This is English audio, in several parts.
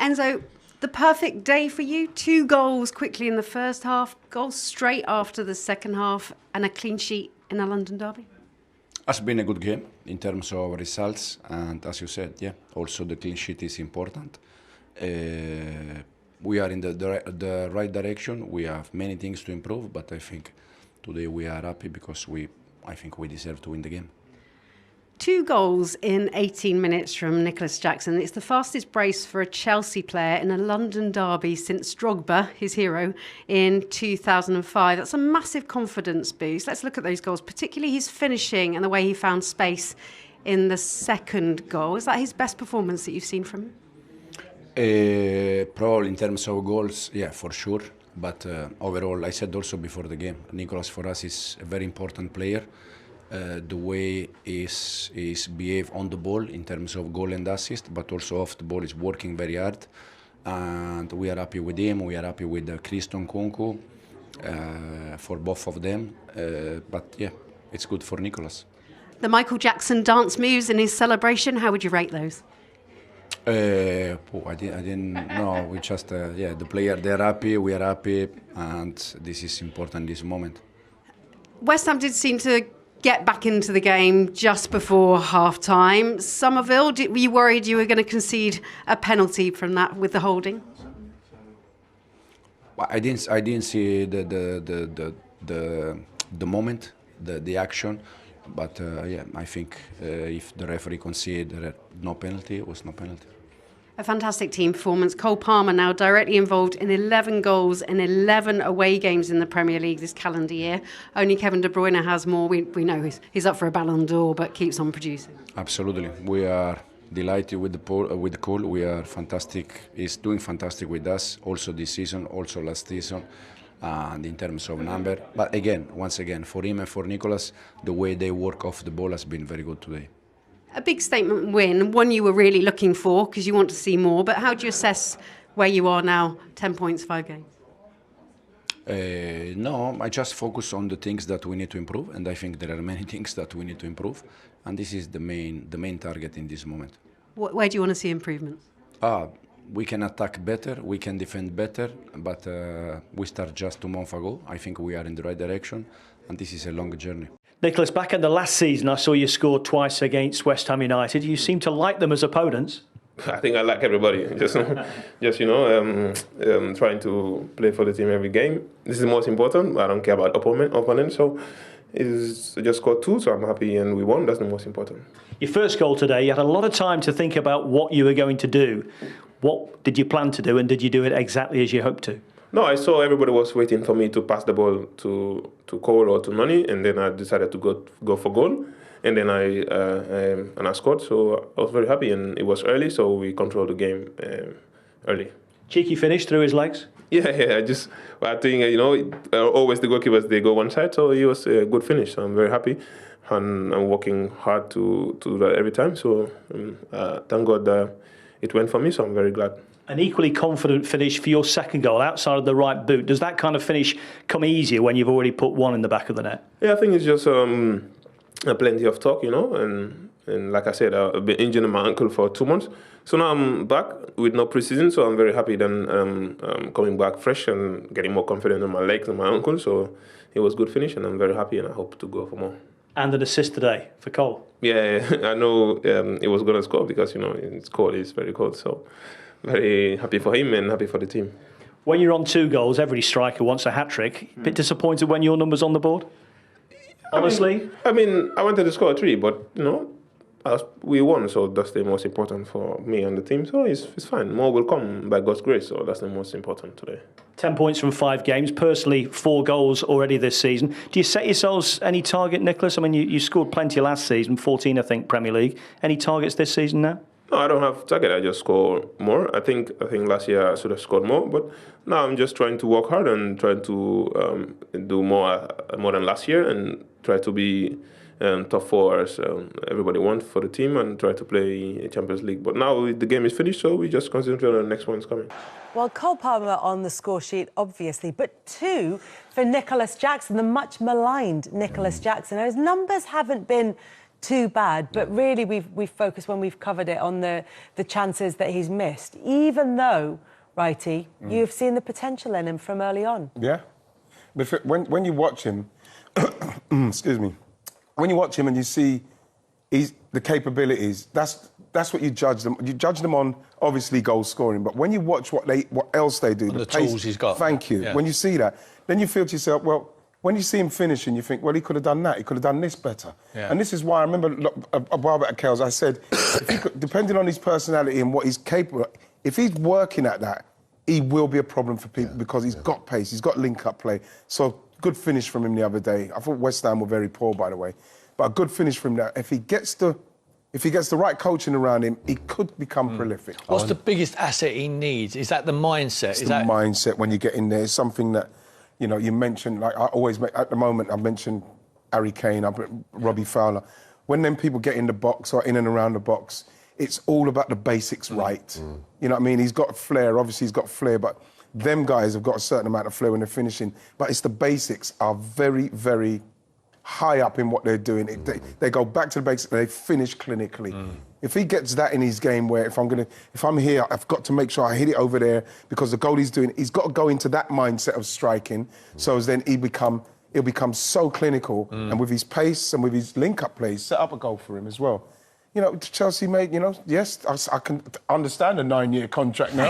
Enzo, the perfect day for you. 2 goals quickly in the first half, goals straight after the second half, and a clean sheet in a London derby. It's been a good game in terms of results, and as you said, yeah, also the clean sheet is important. We are in the right direction. We have many things to improve, but I think today we are happy because I think we deserve to win the game. 2 goals in 18 minutes from Nicolas Jackson. It's the fastest brace for a Chelsea player in a London derby since Drogba, his hero, in 2005. That's a massive confidence boost. Let's look at those goals, particularly his finishing and the way he found space in the second goal. Is that his best performance that you've seen from him? Probably in terms of goals, yeah, for sure. But overall, I said also before the game, Nicolas for us is a very important player. The way is behave on the ball in terms of goal and assist, but also off the ball is working very hard. And we are happy with him. We are happy with Christian Nkunku for both of them. But yeah, it's good for Nicolas. The Michael Jackson dance moves in his celebration, how would you rate those? I didn't know. We just, the player, they're happy, we are happy, and this is important this moment. West Ham did seem to get back into the game just before half-time. Somerville, were you worried you were going to concede a penalty from that with the holding? I didn't see the moment, the action. But I think if the referee conceded no penalty, it was no penalty. A fantastic team performance. Cole Palmer now directly involved in 11 goals in 11 away games in the Premier League this calendar year. Only Kevin De Bruyne has more. We know he's up for a Ballon d'Or, but keeps on producing. Absolutely. We are delighted with Cole. We are fantastic. He's doing fantastic with us, also this season, also last season. And in terms of number, but once again, for him and for Nicolas, the way they work off the ball has been very good today. A big statement win, one you were really looking for because you want to see more, but how do you assess where you are now, 10 points, 5 games? No, I just focus on the things that we need to improve, and I think there are many things that we need to improve, and this is the main target in this moment. Where do you want to see improvements? We can attack better, we can defend better, but we start just 2 months ago. I think we are in the right direction, and this is a long journey. Nicolas, back in the last season, I saw you score twice against West Ham United. You seem to like them as opponents. I think I like everybody. Just trying to play for the team every game. This is the most important. I don't care about opponent. So it's just scored 2, so I'm happy, and we won. That's the most important. Your first goal today, you had a lot of time to think about what you were going to do. What did you plan to do, and did you do it exactly as you hoped to? No, I saw everybody was waiting for me to pass the ball to Cole or to Noni, and then I decided to go for goal, and then I scored. So I was very happy, and it was early, so we controlled the game early. Cheeky finish through his legs. Yeah. I think always the goalkeepers, they go one side, so it was a good finish. So I'm very happy, and I'm working hard to do that every time. So thank God that it went for me, so I'm very glad. An equally confident finish for your second goal outside of the right boot. Does that kind of finish come easier when you've already put one in the back of the net? Yeah, I think it's just plenty of talk, and like I said, I've been injured in my ankle for 2 months. So now I'm back with no preseason, so I'm very happy then coming back fresh and getting more confident in my legs and my ankle. So it was a good finish, and I'm very happy, and I hope to go for more. And an assist today for Cole. Yeah, I know it was going to score because, it's cold, it's very cold. So very happy for him and happy for the team. When you're on 2 goals, every striker wants a hat-trick. A bit disappointed when your number's on the board? Honestly? I wanted to score 3, but, we won, so that's the most important for me and the team. So it's fine. More will come by God's grace, so that's the most important today. 10 points from 5 games. Personally, 4 goals already this season. Do you set yourselves any target, Nicolas? You scored plenty last season, 14, I think, Premier League. Any targets this season now? No, I don't have target. I just score more. I think last year I should have scored more, but now I'm just trying to work hard and trying to do more than last year and try to be top 4 as everybody wants for the team and try to play Champions League. But now the game is finished, so we just concentrate on the next one's coming. Well, Cole Palmer on the score sheet, obviously, but 2 for Nicolas Jackson, the much maligned Nicolas Jackson. Now, his numbers haven't been too bad, but really we've focused, when we've covered it, on the chances that he's missed, even though, Wrighty, you've seen the potential in him from early on. Yeah. But when you watch him, excuse me, when you watch him and you see the capabilities, that's what you judge them. You judge them on, obviously, goal scoring, but when you watch what else they do, the tools he's got. Thank you. Yeah. When you see that, then you feel to yourself, well, when you see him finishing, you think, well, he could have done that. He could have done this better. Yeah. And this is why I remember a while back at Kells, I said, if he could, depending on his personality and what he's capable of, if he's working at that, he will be a problem for people because he's got pace, he's got link-up play. So good finish from him the other day. I thought West Ham were very poor, by the way, but a good finish from that. If he gets the right coaching around him, he could become prolific. What's the biggest asset he needs? Is that the mindset? It's the mindset when you get in there. It's something that, you know, you mentioned, like I always make, at the moment, I mentioned Harry Kane, Robbie Fowler. When them people get in the box or in and around the box, it's all about the basics right. You know what I mean? He's got flair, obviously he's got flair, but them guys have got a certain amount of flair when they're finishing. But it's the basics are very, very high up in what they're doing. They go back to the basics and they finish clinically. If he gets that in his game where if I'm here, I've got to make sure I hit it over there because the goalie's doing it, he's got to go into that mindset of striking so as then he'll become so clinical and with his pace and with his link-up plays, set up a goal for him as well. You know, Chelsea made, you know, yes, I can understand a 9-year contract now.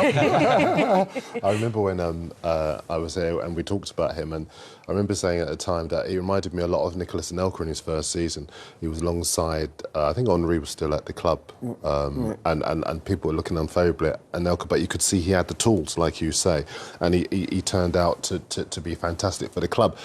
I remember when I was there and we talked about him, and I remember saying at the time that he reminded me a lot of Nicolas in his first season. He was alongside, I think Henry was still at the club, and people were looking unfavourably at Anelka, but you could see he had the tools, like you say, and he turned out to be fantastic for the club.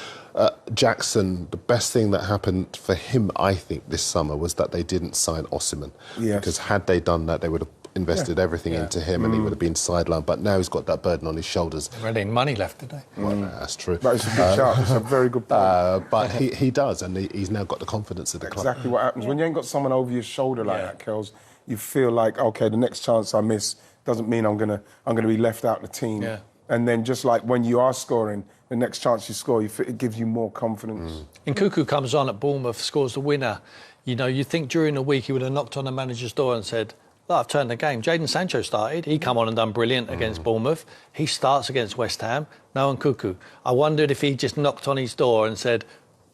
Jackson, the best thing that happened for him, I think, this summer was that they didn't sign Osimhen. Yes. Because had they done that, they would have invested everything into him and he would have been sidelined. But now he's got that burden on his shoulders. They've already money left today. Well, that's true. That is a good shout. It's a very good point. But he does, and he's now got the confidence of the club. Exactly what happens. When you ain't got someone over your shoulder like that, Kells, you feel like, OK, the next chance I miss doesn't mean I'm gonna be left out of the team. Yeah. And then just like when you are scoring, the next chance you score, it gives you more confidence. Nkuku comes on at Bournemouth, scores the winner. You know, you think during the week he would have knocked on the manager's door and said, look, I've turned the game. Jadon Sancho started. He come on and done brilliant against Bournemouth. He starts against West Ham. No Nkuku. I wondered if he just knocked on his door and said,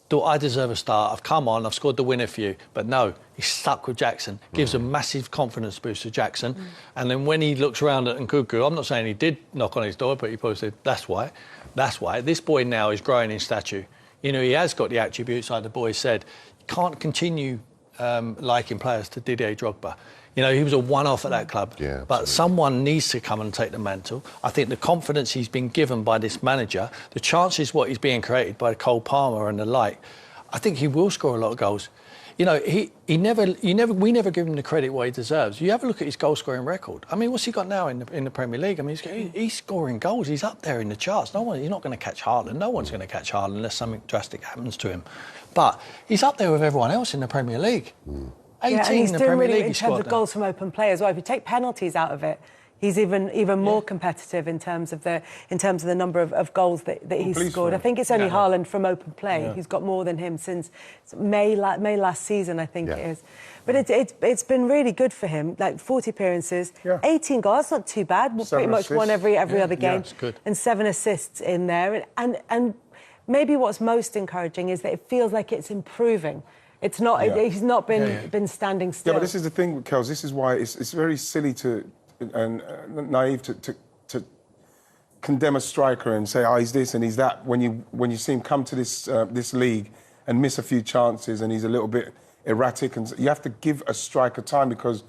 do I deserve a start? I've come on, I've scored the winner for you. But no, he's stuck with Jackson. Gives a massive confidence boost to Jackson. And then when he looks around at Nkuku, I'm not saying he did knock on his door, but he probably said, that's why. That's why. This boy now is growing in stature. You know, he has got the attributes, like the boy said. You can't continue liking players to Didier Drogba. You know, he was a one-off at that club. Yeah, but someone needs to come and take the mantle. I think the confidence he's been given by this manager, the chances what he's being created by Cole Palmer and the like, I think he will score a lot of goals. You know, we never give him the credit what he deserves. You have a look at his goal-scoring record. I mean, what's he got now in the Premier League? I mean, he's scoring goals. He's up there in the charts. He's not going to catch Haaland. No one's going to catch Haaland unless something drastic happens to him. But he's up there with everyone else in the Premier League. 18 and he's in the doing Premier really League in terms of goals from open play as well. If you take penalties out of it, he's even more competitive in terms of the number of goals that he's scored. I think it's only Haaland from open play who's got more than him since May last season, I think it is. But it's been really good for him. Like 40 appearances, 18 goals. That's not too bad. Pretty much won every other game, and 7 assists in there. And maybe what's most encouraging is that it feels like it's improving. It's not. He's not been standing still. Yeah, but this is the thing, Kels. This is why it's very silly and naive to condemn a striker and say, he's this and he's that. When you see him come to this league and miss a few chances and he's a little bit erratic, and you have to give a striker time because,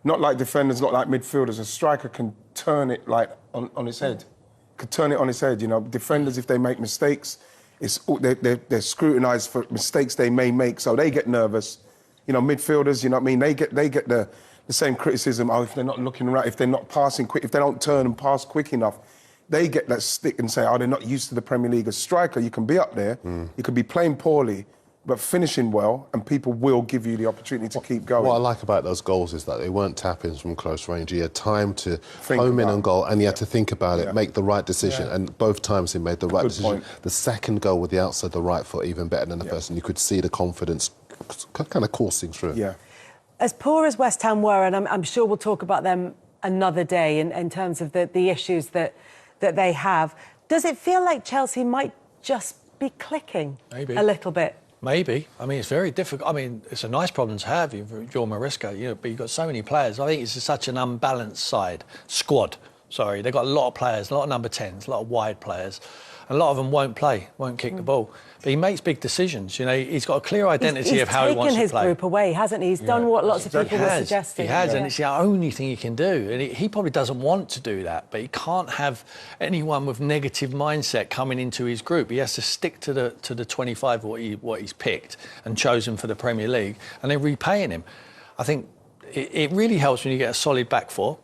not like defenders, not like midfielders, a striker can turn it like on its head. Could turn it on its head. You know, defenders, if they make mistakes, they're scrutinised for mistakes they may make, so they get nervous. You know, midfielders, you know what I mean? They get the same criticism. If they're not looking right, if they're not passing quick, if they don't turn and pass quick enough, they get that stick and say, they're not used to the Premier League. A striker, you can be up there, you could be playing poorly, but finishing well, and people will give you the opportunity to keep going. What I like about those goals is that they weren't tap-ins from close range. You had time to home in on goal, and you had to think about it, make the right decision, and both times he made the right decision. The second goal with the outside the right foot, even better than the first, and you could see the confidence kind of coursing through. Yeah. As poor as West Ham were, and I'm sure we'll talk about them another day in terms of the issues that they have, does it feel like Chelsea might just be clicking a little bit? Maybe. I mean, it's very difficult. I mean, it's a nice problem to have, John Maresca, but you've got so many players. I think it's such an unbalanced squad. Sorry, they've got a lot of players, a lot of number 10s, a lot of wide players. A lot of them won't kick the ball. But he makes big decisions. He's got a clear identity of how he wants to play. He's taken his group away, hasn't he? He's done what lots of people were suggesting. He has, and it's the only thing he can do. And he probably doesn't want to do that, but he can't have anyone with negative mindset coming into his group. He has to stick to the 25 what he's picked and chosen for the Premier League, and they're repaying him. I think it really helps when you get a solid back four.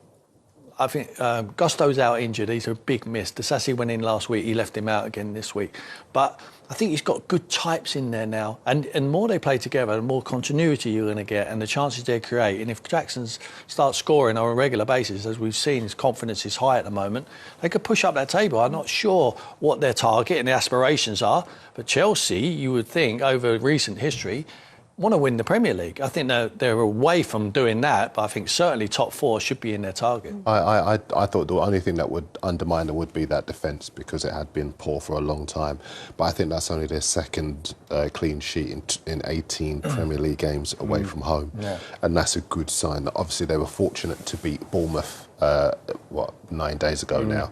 I think Gusto's out injured. He's a big miss. Disasi went in last week. He left him out again this week. But I think he's got good types in there now. And the more they play together, the more continuity you're going to get and the chances they create. And if Jackson starts scoring on a regular basis, as we've seen, his confidence is high at the moment, they could push up that table. I'm not sure what their target and their aspirations are. But Chelsea, you would think, over recent history, want to win the Premier League. I think they're away from doing that, but I think certainly top four should be in their target. I thought the only thing that would undermine it would be that defence, because it had been poor for a long time. But I think that's only their second clean sheet in 18 Premier League games away from home. Yeah. And that's a good sign. Obviously, they were fortunate to beat Bournemouth 9 days ago now,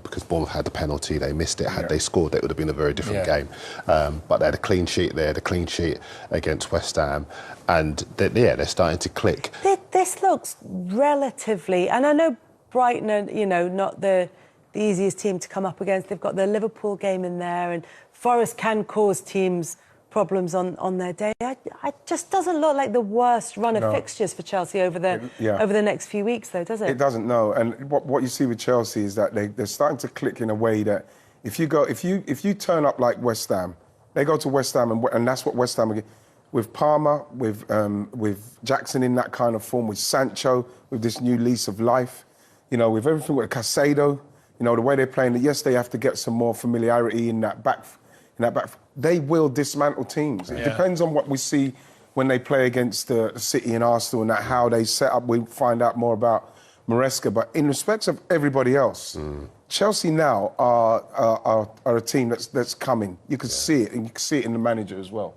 because Bournemouth had the penalty, they missed it. Had they scored, it would have been a very different game. But they had a clean sheet there, the clean sheet against West Ham, and they're starting to click. This looks relatively, and I know Brighton are, not the easiest team to come up against. They've got the Liverpool game in there, and Forest can cause teams problems on their day. It just doesn't look like the worst run of fixtures for Chelsea over the next few weeks, though, does it? It doesn't, no. And what you see with Chelsea is that they're starting to click in a way that if you turn up like West Ham, they go to West Ham and that's what West Ham are with Palmer, with Jackson in that kind of form, with Sancho, with this new lease of life, with everything with Caicedo, the way they're playing. Yes, they have to get some more familiarity in that back. They will dismantle teams. It depends on what we see when they play against the City and Arsenal and how they set up. We'll find out more about Maresca. But in respect of everybody else, Chelsea now are a team that's coming. You can see it, and you can see it in the manager as well.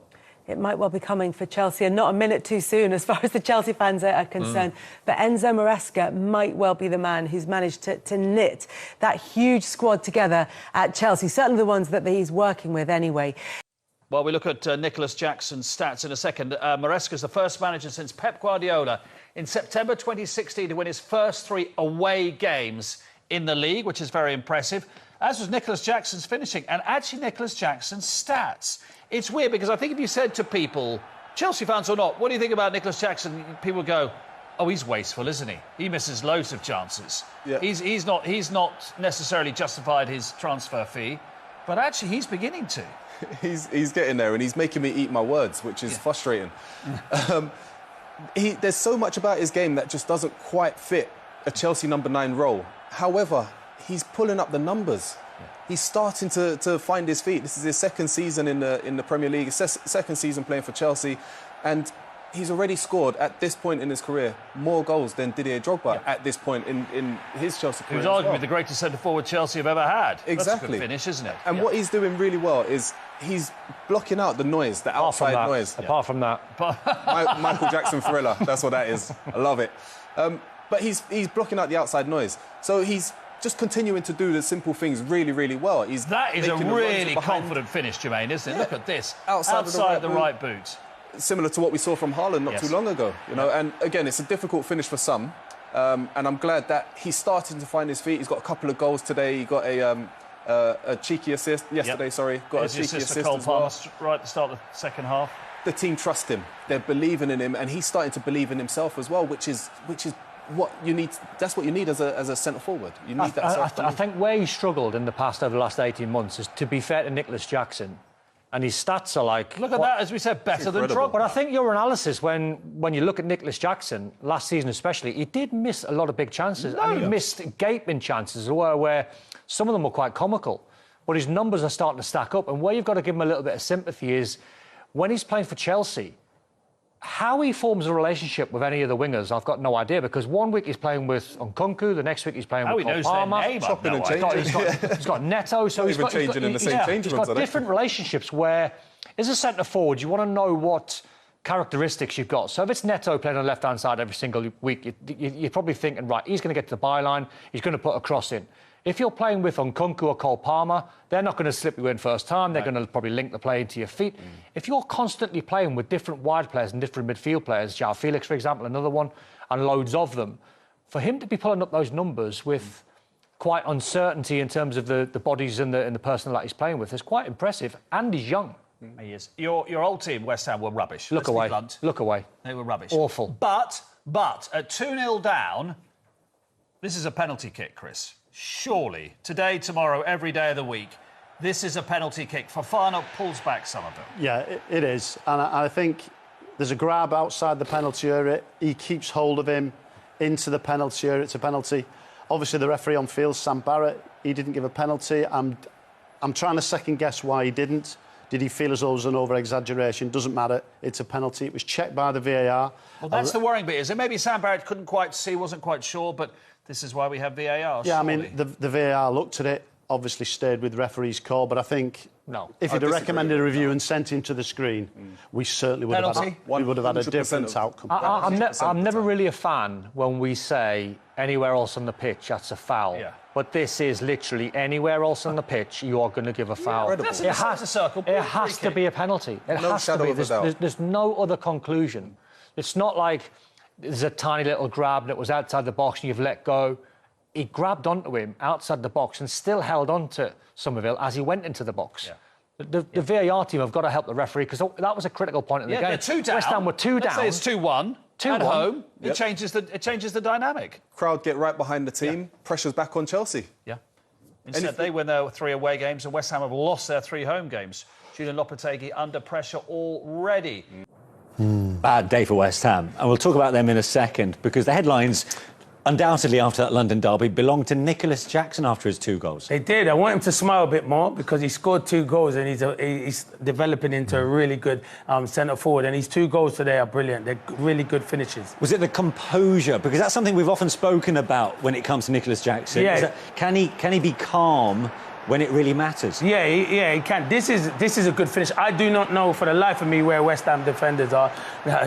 It might well be coming for Chelsea, and not a minute too soon as far as the Chelsea fans are concerned. But Enzo Maresca might well be the man who's managed to knit that huge squad together at Chelsea, certainly the ones that he's working with anyway. Well, we look at Nicolas Jackson's stats in a second. Maresca's the first manager since Pep Guardiola in September 2016 to win his first 3 away games in the league, which is very impressive, as was Nicolas Jackson's finishing. And actually, Nicolas Jackson's stats. It's weird because I think if you said to people, Chelsea fans or not, what do you think about Nicolas Jackson? People would go, oh, he's wasteful, isn't he? He misses loads of chances. Yeah. He's not necessarily justified his transfer fee, but actually he's beginning to. He's getting there, and he's making me eat my words, which is frustrating. There's so much about his game that just doesn't quite fit a Chelsea number 9 role. However, he's pulling up the numbers. He's starting to find his feet. This is his second season in the Premier League, second season playing for Chelsea, and he's already scored at this point in his career more goals than Didier Drogba at this point in his Chelsea career. He was arguably the greatest centre-forward Chelsea have ever had. Exactly. That's a good finish, isn't it? And what he's doing really well is he's blocking out the noise, the outside noise. Apart from that. Michael Jackson thriller, that's what that is. I love it. But he's blocking out the outside noise. So he's just continuing to do the simple things really, really well. That is a really confident finish, Jermaine, isn't it? Yeah. Look at this. Outside the right boot. Similar to what we saw from Haaland not too long ago. And again, it's a difficult finish for some. And I'm glad that he's starting to find his feet. He's got a couple of goals today. He got a cheeky assist yesterday, Got a cheeky assist as well. Right at the start of the second half. The team trust him. They're believing in him, and he's starting to believe in himself as well, which is what you need. That's what you need as a centre forward. You need that. I think where he struggled in the past over the last 18 months is, to be fair to Nicolas Jackson, and his stats are like... Look at that, as we said, better than Drogba. But I think your analysis, when you look at Nicolas Jackson, last season especially, he did miss a lot of big chances. And he missed gaping chances where some of them were quite comical. But his numbers are starting to stack up. And where you've got to give him a little bit of sympathy is when he's playing for Chelsea, How he forms a relationship with any of the wingers, I've got no idea, because one week he's playing with Nkunku, the next week he's playing with Cole Palmer. Chopping and changing. He's got Neto, so he's got different relationships where, as a centre forward, you want to know what characteristics you've got. So if it's Neto playing on the left-hand side every single week, you're probably thinking, right, he's going to get to the byline, he's going to put a cross in. If you're playing with Nkunku or Cole Palmer, they're not going to slip you in first time. They're going to probably link the play into your feet. If you're constantly playing with different wide players and different midfield players, João Felix, for example, another one, and loads of them, for him to be pulling up those numbers with quite uncertainty in terms of the bodies and the personnel that he's playing with is quite impressive. And he's young. He is. Your old team, West Ham, were rubbish. Look away. Look away. They were rubbish. Awful. But at 2-0 down, this is a penalty kick, Chris. Surely, today, tomorrow, every day of the week, this is a penalty kick. Fofana pulls back some of it. Yeah, it is. And I think there's a grab outside the penalty area. He keeps hold of him into the penalty area. It's a penalty. Obviously, the referee on field, Sam Barrett, he didn't give a penalty. I'm trying to second-guess why he didn't. Did he feel as though it was an over-exaggeration? Doesn't matter. It's a penalty. It was checked by the VAR. Well, that's the worrying bit, is it? Maybe Sam Barrett couldn't quite see, wasn't quite sure, but this is why we have VAR, Yeah, surely. I mean, the VAR looked at it, obviously stayed with the referee's call, but I think if he'd have recommended a review and sent him to the screen, we certainly would have had a different outcome. I'm never really a fan when we say anywhere else on the pitch, that's a foul. Yeah. But this is literally anywhere else on the pitch, you are going to give a foul. It has to be a penalty. It has to be. There's no other conclusion. It's not like there's a tiny little grab and it was outside the box and you've let go. He grabbed onto him outside the box and still held on to Somerville as he went into the box. Yeah. The VAR team have got to help the referee, because that was a critical point in the game. They're 2 down. West Ham were 2 down. Let's say it's 2-1. At home, it changes the dynamic. Crowd get right behind the team. Pressure's back on Chelsea. Yeah. Instead, they win their 3 away games, and West Ham have lost their 3 home games. Julian Lopetegui under pressure already. Bad day for West Ham, and we'll talk about them in a second, because the headlines, undoubtedly after that London derby, belong to Nicolas Jackson after his 2 goals. They did. I want him to smile a bit more, because he scored 2 goals and he's developing into a really good centre forward, and his 2 goals today are brilliant. They're really good finishes. Was it the composure? Because that's something we've often spoken about when it comes to Nicolas Jackson. Yeah. Can he be calm when it really matters? Yeah, he can. This is a good finish. I do not know for the life of me where West Ham defenders are.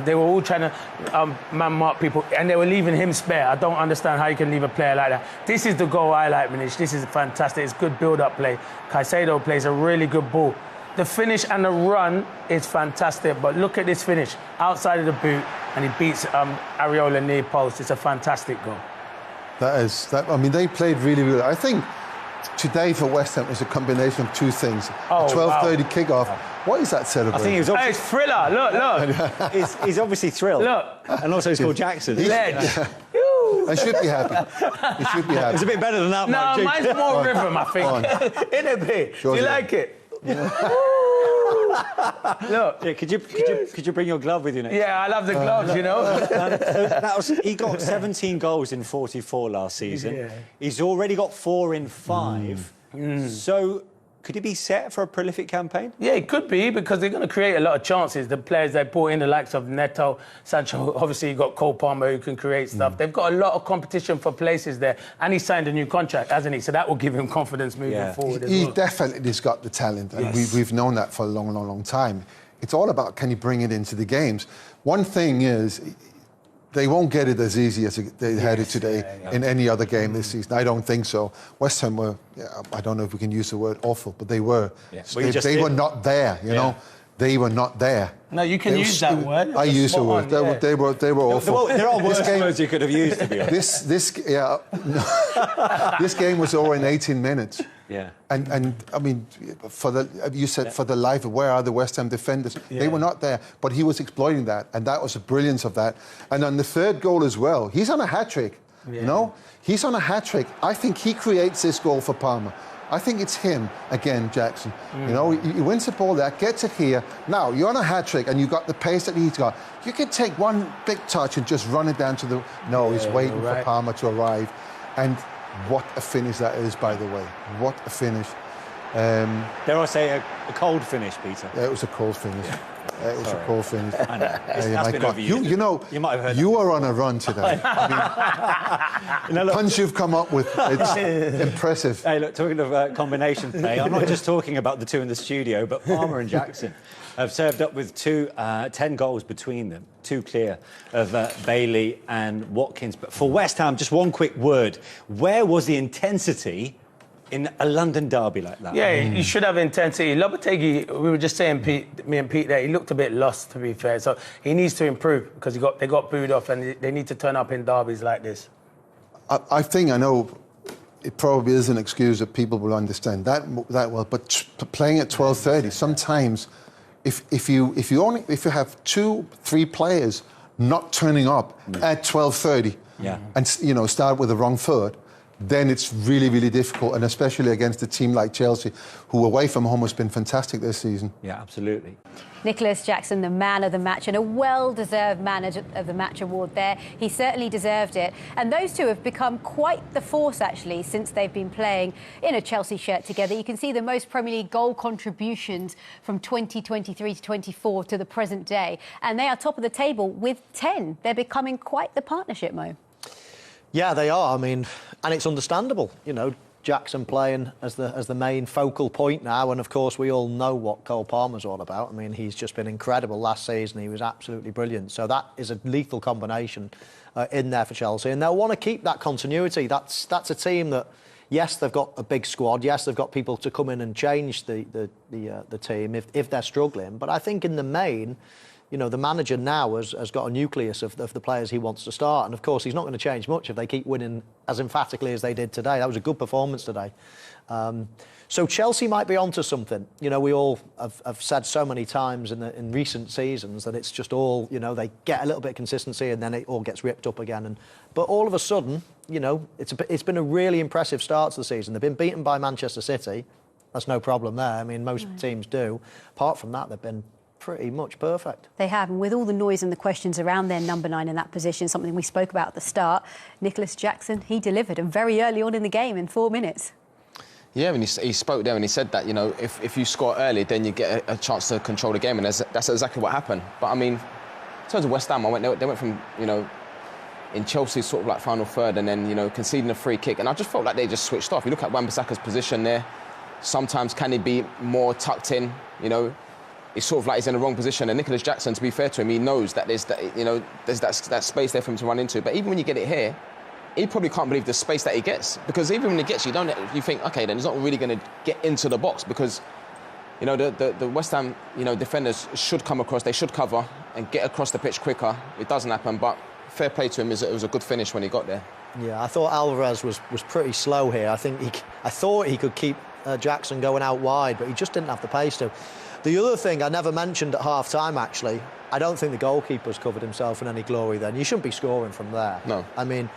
They were all trying to man-mark people, and they were leaving him spare. I don't understand how you can leave a player like that. This is the goal I like, Manish. This is fantastic. It's good build-up play. Caicedo plays a really good ball. The finish and the run is fantastic, but look at this finish. Outside of the boot, and he beats Areola near post. It's a fantastic goal. I mean, they played really well. I think today for West Ham is a combination of 2 things. A 12:30 kickoff. What is that celebration? I think he was it's thriller. Look. he's obviously thrilled. Look. And also he's called Jackson. Ledge. I should be happy. He should be happy. It's a bit better than that. No, mine's more rhythm, I think. In a bit. Sure, do you like it? Look. Yeah, could you bring your glove with you next time? Yeah, I love the gloves, you know. He got 17 goals in 44 last season. Yeah. He's already got 4 in 5. So could he be set for a prolific campaign? Yeah, it could be, because they're going to create a lot of chances. The players they brought in, the likes of Neto, Sancho, obviously you've got Cole Palmer who can create stuff. They've got a lot of competition for places there, and he signed a new contract, hasn't he? So that will give him confidence moving forward as well. He definitely has got the talent, and we've known that for a long, long, long time. It's all about, can you bring it into the games? One thing is, they won't get it as easy as they had it today in any other game this season. I don't think so. West Ham were, I don't know if we can use the word awful, but they were. Yeah. They were not there, you know. They were not there. No, you can use that word. I use the word. They were awful. There are worse words you could have used, to be honest. This game was over in 18 minutes. Yeah. And I mean, you said for the life of, where are the West Ham defenders? Yeah. They were not there, but he was exploiting that, and that was the brilliance of that. And on the 3rd goal as well, he's on a hat-trick, you know? He's on a hat-trick. I think he creates this goal for Palmer. I think it's him again, Jackson. You know, he wins the ball there, gets it here. Now, you're on a hat-trick and you've got the pace that he's got. You can take one big touch and just run it down to the... No, he's waiting for Palmer to arrive. And what a finish that is, by the way. What a finish. Dare I say a cold finish, Peter? Yeah, it was a cold finish. It's a poor finish. I know. That's been overused. You know, you might have heard you are on a run today. I mean, the punch you've come up with, it's impressive. Hey, look, talking of combination play, I'm not just talking about the two in the studio, but Palmer and Jackson have served up with 10 goals between them, 2 clear of Bailey and Watkins. But for West Ham, just one quick word. Where was the intensity in a London derby like that? Yeah, you should have intensity. Lopetegui, we were just saying, me and Pete there, he looked a bit lost, to be fair. So he needs to improve because they got booed off and they need to turn up in derbies like this. I think, I know it probably is an excuse that people will understand that well, but playing at 12:30, sometimes if you have 2-3 players not turning up at 12:30 and, you know, start with the wrong foot, then it's really, really difficult, and especially against a team like Chelsea, who away from home has been fantastic this season. Yeah, absolutely. Nicolas Jackson, the man of the match, and a well-deserved man of the match award there. He certainly deserved it. And those two have become quite the force, actually, since they've been playing in a Chelsea shirt together. You can see the most Premier League goal contributions from 2023 to 24 to the present day. And they are top of the table with 10. They're becoming quite the partnership, Mo. Yeah, they are. I mean, and it's understandable, you know, Jackson playing as the main focal point now, and of course we all know what Cole Palmer's all about. I mean, he's just been incredible last season. He was absolutely brilliant. So that is a lethal combination in there for Chelsea, and they'll want to keep that continuity. That's a team that, yes, they've got a big squad. Yes, they've got people to come in and change the team if they're struggling. But I think in the main, you know, the manager now has got a nucleus of the players he wants to start. And, of course, he's not going to change much if they keep winning as emphatically as they did today. That was a good performance today. So Chelsea might be onto something. You know, we all have said so many times in recent seasons that it's just all, you know, they get a little bit of consistency and then it all gets ripped up again. But all of a sudden, you know, it's been a really impressive start to the season. They've been beaten by Manchester City. That's no problem there. I mean, most teams do. Apart from that, they've been pretty much perfect. They have, and with all the noise and the questions around their number 9 in that position, something we spoke about at the start, Nicolas Jackson, he delivered, and very early on in the game, in 4 minutes. Yeah, I mean, he spoke there and he said that, you know, if you score early, then you get a chance to control the game, and that's exactly what happened. But, I mean, in terms of West Ham, they went from, you know, in Chelsea's sort of like final third and then, you know, conceding a free kick, and I just felt like they just switched off. You look at Wan-Bissaka's position there, sometimes can he be more tucked in, you know? It's sort of like he's in the wrong position. And Nicolas Jackson, to be fair to him, he knows that there's that space there for him to run into. But even when you get it here, he probably can't believe the space that he gets, because even when he gets you think, okay, then he's not really going to get into the box, because, you know, the West Ham, you know, defenders should come across, they should cover and get across the pitch quicker. It doesn't happen, but fair play to him. It was a good finish when he got there. Yeah, I thought Alvarez was pretty slow here. I thought he could keep Jackson going out wide, but he just didn't have the pace to. The other thing I never mentioned at half-time, actually, I don't think the goalkeeper's covered himself in any glory then. You shouldn't be scoring from there. No. I mean,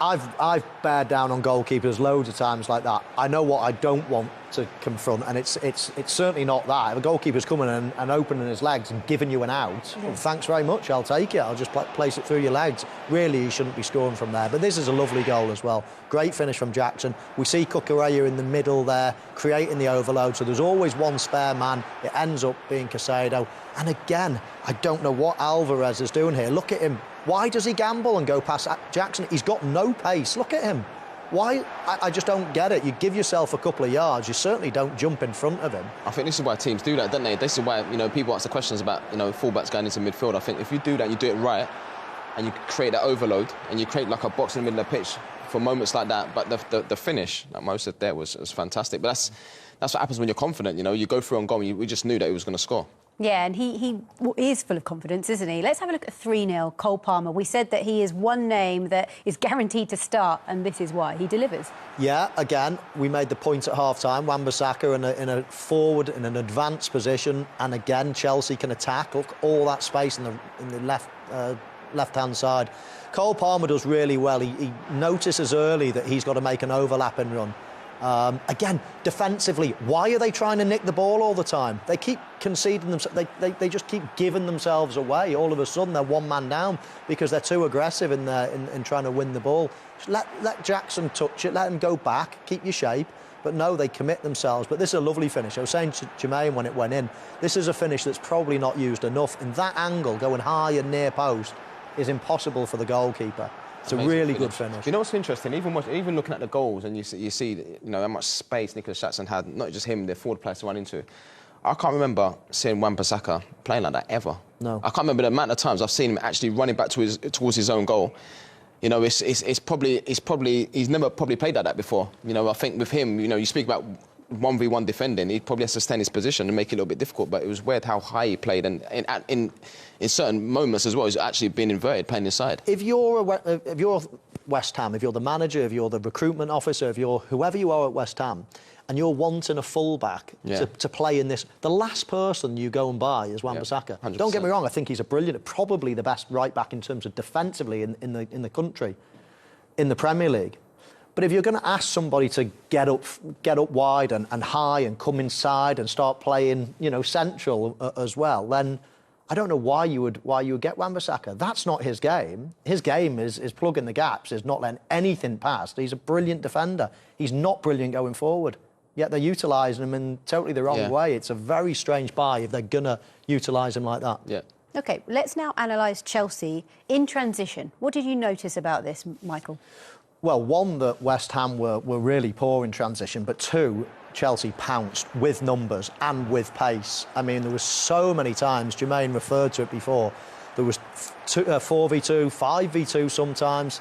I've bared down on goalkeepers loads of times like that. I know what I don't want to confront, and it's certainly not that. If a goalkeeper's coming and opening his legs and giving you an out, well, thanks very much, I'll take it. I'll just place it through your legs. Really, you shouldn't be scoring from there. But this is a lovely goal as well. Great finish from Jackson. We see Cucurella in the middle there, creating the overload, so there's always one spare man. It ends up being Caicedo. And again, I don't know what Alvarez is doing here. Look at him. Why does he gamble and go past Jackson? He's got no pace. Look at him. Why? I just don't get it. You give yourself a couple of yards. You certainly don't jump in front of him. I think this is why teams do that, don't they? This is why, you know, people ask the questions about, you know, fullbacks going into midfield. I think if you do that, you do it right, and you create that overload, and you create like a box in the middle of the pitch for moments like that. But the finish that Mo said there was fantastic. But that's what happens when you're confident. You know, you go through on goal. We just knew that he was going to score. Yeah, and he is full of confidence, isn't he? Let's have a look at 3-0, Cole Palmer. We said that he is one name that is guaranteed to start, and this is why. He delivers. Yeah, again, we made the point at half-time. Wan-Bissaka in a forward, in an advanced position, and again, Chelsea can attack. Look, all that space in the left-hand side. Cole Palmer does really well. He notices early that he's got to make an overlapping run. Again, defensively, why are they trying to nick the ball all the time? They keep conceding themselves. They just keep giving themselves away. All of a sudden, they're one man down because they're too aggressive in trying to win the ball. Just let Jackson touch it. Let him go back. Keep your shape. But no, they commit themselves. But this is a lovely finish. I was saying to Jermaine when it went in, this is a finish that's probably not used enough. And that angle, going high and near post, is impossible for the goalkeeper. It's amazing a really good finish. You know what's interesting? Even looking at the goals, and you see how much space Nicolas Jackson had. Not just him, the forward players to run into. I can't remember seeing Wan-Bissaka playing like that ever. No. I can't remember the amount of times I've seen him actually running back towards his own goal. You know, he's never probably played like that before. You know, I think with him, you speak about 1v1 defending, he probably has to stay in his position and make it a little bit difficult. But it was weird how high he played, and in certain moments as well, he's actually been inverted, playing inside. If you're West Ham, if you're the manager, if you're the recruitment officer, if you're whoever you are at West Ham, and you're wanting a fullback to play in this, the last person you go and buy is Wan-Bissaka. Yeah, don't get me wrong, I think he's probably the best right back in terms of defensively in the country, in the Premier League. But if you're going to ask somebody to get up wide and high and come inside and start playing, central as well, then I don't know why you would get Wan-Bissaka. That's not his game. His game is plugging the gaps, is not letting anything past. He's a brilliant defender. He's not brilliant going forward. Yet they're utilising him in totally the wrong way. It's a very strange buy if they're going to utilise him like that. Yeah. OK, let's now analyse Chelsea in transition. What did you notice about this, Michael? Well, one, that West Ham were really poor in transition, but two, Chelsea pounced with numbers and with pace. I mean, there was so many times, Jermaine referred to it before, there was 4v2, 5v2 sometimes.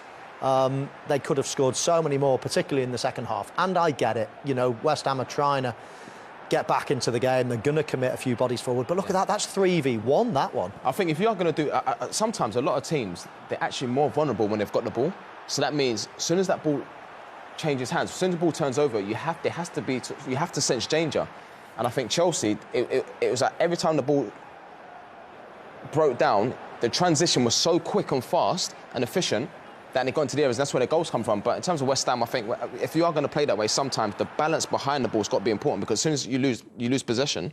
They could have scored so many more, particularly in the second half. And I get it. West Ham are trying to get back into the game. They're going to commit a few bodies forward. But look at that. That's 3v1, that one. I think if you are going to do... sometimes a lot of teams, they're actually more vulnerable when they've got the ball. So that means as soon as that ball changes hands, as soon as the ball turns over, you have to sense danger. And I think Chelsea, it was like every time the ball broke down, the transition was so quick and fast and efficient that they got into the areas. That's where the goals come from. But in terms of West Ham, I think if you are going to play that way, sometimes the balance behind the ball's got to be important, because as soon as you lose possession,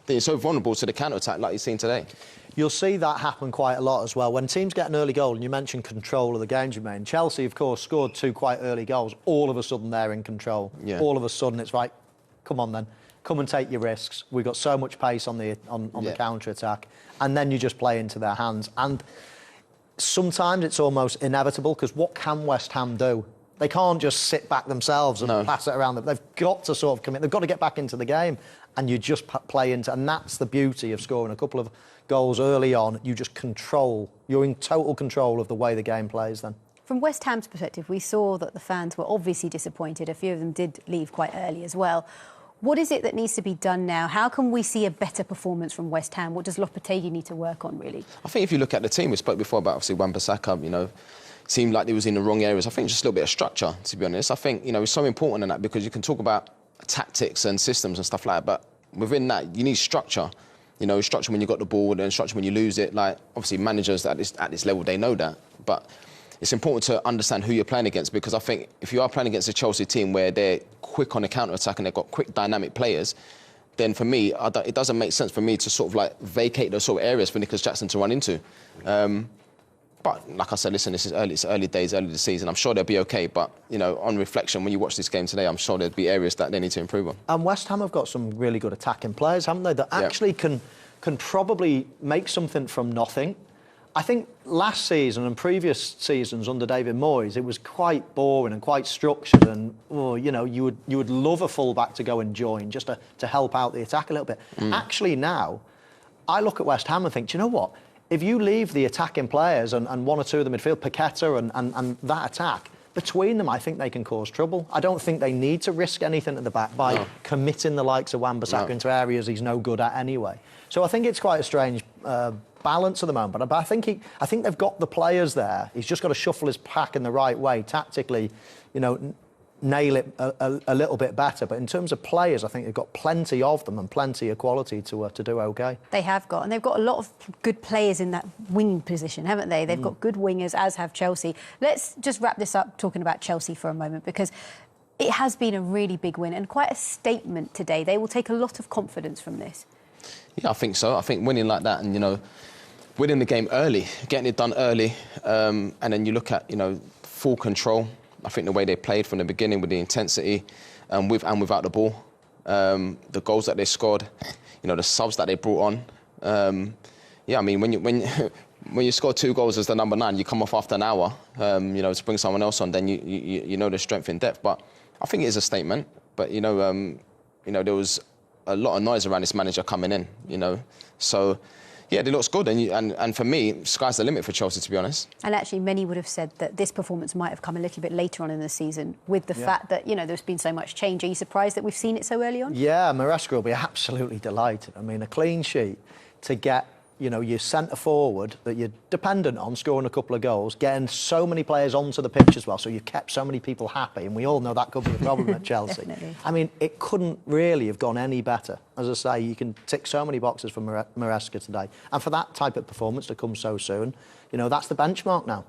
then you're so vulnerable to the counter-attack like you've seen today. You'll see that happen quite a lot as well. When teams get an early goal, and you mentioned control of the game, Jermaine, Chelsea, of course, scored 2 quite early goals. All of a sudden, they're in control. Yeah. All of a sudden, it's like, come on then, come and take your risks. We've got so much pace on the counter-attack. And then you just play into their hands. And sometimes it's almost inevitable, because what can West Ham do? They can't just sit back themselves and pass it around them. They've got to sort of commit. They've got to get back into the game, and you just play into. And that's the beauty of scoring a couple of goals early on. You just control. You're in total control of the way the game plays then. From West Ham's perspective, we saw that the fans were obviously disappointed. A few of them did leave quite early as well. What is it that needs to be done now? How can we see a better performance from West Ham? What does Lopetegui need to work on, really? I think if you look at the team, we spoke before about obviously Wan-Bissaka, seemed like he was in the wrong areas. I think just a little bit of structure, to be honest. I think, it's so important in that, because you can talk about tactics and systems and stuff like that, but within that, you need structure. Structure when you got the ball and structure when you lose it. Like, obviously, managers at this level, they know that. But it's important to understand who you're playing against, because I think if you are playing against a Chelsea team where they're quick on the counter-attack and they've got quick, dynamic players, then for me, it doesn't make sense for me to sort of like vacate those sort of areas for Nicolas Jackson to run into. But like I said, listen, it's early days, early this season. I'm sure they'll be okay. But, on reflection, when you watch this game today, I'm sure there'll be areas that they need to improve on. And West Ham have got some really good attacking players, haven't they, that actually can probably make something from nothing. I think last season and previous seasons under David Moyes, it was quite boring and quite structured, and you would love a fullback to go and join just to help out the attack a little bit. Actually now, I look at West Ham and think, do you know what? If you leave the attacking players and one or two of the midfield, Paqueta and that attack, between them, I think they can cause trouble. I don't think they need to risk anything at the back by committing the likes of Wan-Bissaka into areas he's no good at anyway. So I think it's quite a strange balance at the moment. But I think they've got the players there. He's just got to shuffle his pack in the right way, tactically, nail it a little bit better. But in terms of players, I think they've got plenty of them and plenty of quality to do okay. They have got, and they've got a lot of good players in that wing position, haven't they? They've got good wingers, as have Chelsea. Let's just wrap this up talking about Chelsea for a moment, because it has been a really big win and quite a statement today. They will take a lot of confidence from this. Yeah, I think so. I think winning like that and, you know, winning the game early, getting it done early, and then you look at, you know, full control. I think the way they played from the beginning with the intensity, with and without the ball, the goals that they scored, you know, the subs that they brought on. Yeah, I mean, when you score 2 goals as the number 9, you come off after an hour, you know, to bring someone else on, then you know the strength in depth. But I think it is a statement. But you know, there was a lot of noise around this manager coming in, you know, so. Yeah, it looks good, and for me, sky's the limit for Chelsea, to be honest. And actually, many would have said that this performance might have come a little bit later on in the season, with the fact that, you know, there's been so much change. Are you surprised that we've seen it so early on? Yeah, Maresca will be absolutely delighted. I mean, a clean sheet to get, you know, your centre forward that you're dependent on scoring a couple of goals, getting so many players onto the pitch as well, so you've kept so many people happy, and we all know that could be a problem at Chelsea. Definitely. I mean, it couldn't really have gone any better. As I say, you can tick so many boxes for Maresca today, and for that type of performance to come so soon, you know, that's the benchmark now.